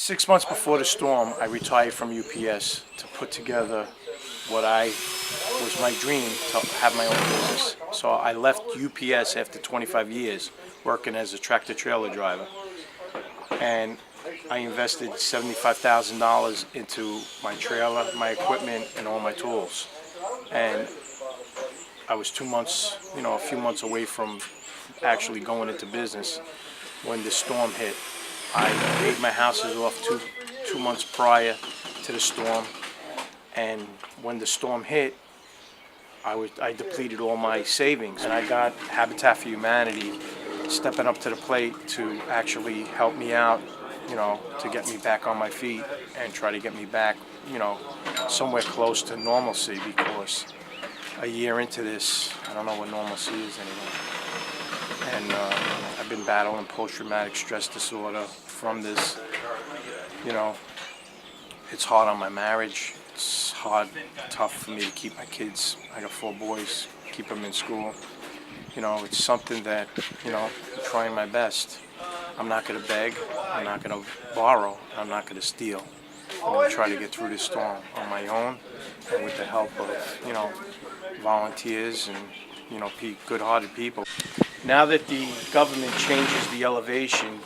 6 months before the storm, I retired from UPS to put together what was my dream, to have my own business. So I left UPS after 25 years working as a tractor trailer driver, and I invested $75,000 into my trailer, my equipment, and all my tools. And I was 2 months, a few months away from actually going into business when the storm hit. I paid my houses off two months prior to the storm, and when the storm hit, I depleted all my savings, and I got Habitat for Humanity stepping up to the plate to actually help me out, to get me back on my feet and try to get me back, somewhere close to normalcy, because a year into this, I don't know what normalcy is anymore. And I've been battling post-traumatic stress disorder from this. It's hard on my marriage. It's tough for me to keep my kids. I got 4 boys, keep them in school. It's something that, I'm trying my best. I'm not going to beg, I'm not going to borrow, I'm not going to steal. I'm going to try to get through this storm on my own, and with the help of, volunteers and, good-hearted people. Now that the government changes the elevation,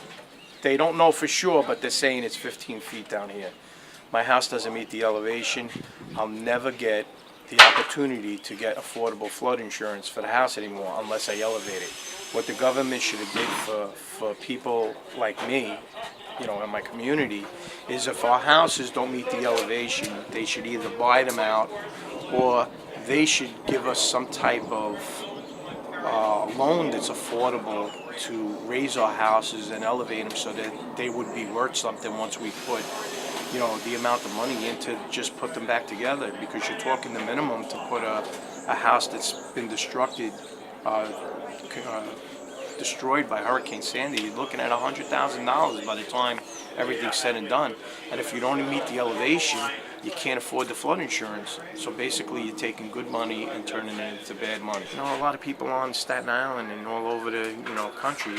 they don't know for sure, but they're saying it's 15 feet down here. My house doesn't meet the elevation. I'll never get the opportunity to get affordable flood insurance for the house anymore unless I elevate it. What the government should have did for people like me, in my community, is if our houses don't meet the elevation, they should either buy them out, or they should give us some type of loan that's affordable to raise our houses and elevate them so that they would be worth something once we put, the amount of money in to just put them back together. Because you're talking the minimum to put a house that's been destroyed by Hurricane Sandy. You're looking at $100,000 by the time everything's said and done. And if you don't meet the elevation, you can't afford the flood insurance. So basically, you're taking good money and turning it into bad money. A lot of people on Staten Island and all over the country,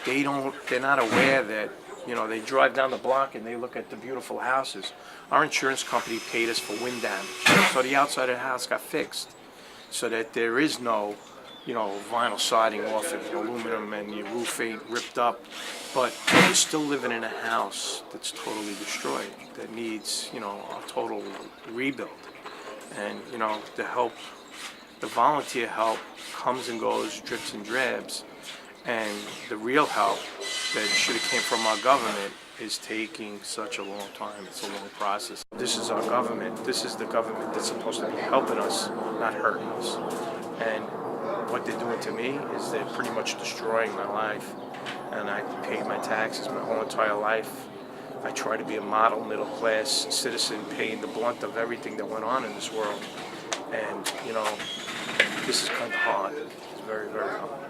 they're not aware that they drive down the block and they look at the beautiful houses. Our insurance company paid us for wind damage, so the outside of the house got fixed, so that there is no vinyl siding off it, aluminum, and your roof ain't ripped up, but you're still living in a house that's totally destroyed, that needs, a total rebuild. And, the volunteer help comes and goes, drips and drabs, and the real help that should have came from our government is taking such a long time. It's a long process. This is our government. This is the government that's supposed to be helping us, not hurting us. And what they're doing to me is they're pretty much destroying my life. And I paid my taxes my whole entire life. I try to be a model middle-class citizen, paying the blunt of everything that went on in this world. And, this is kind of hard. It's very, very hard.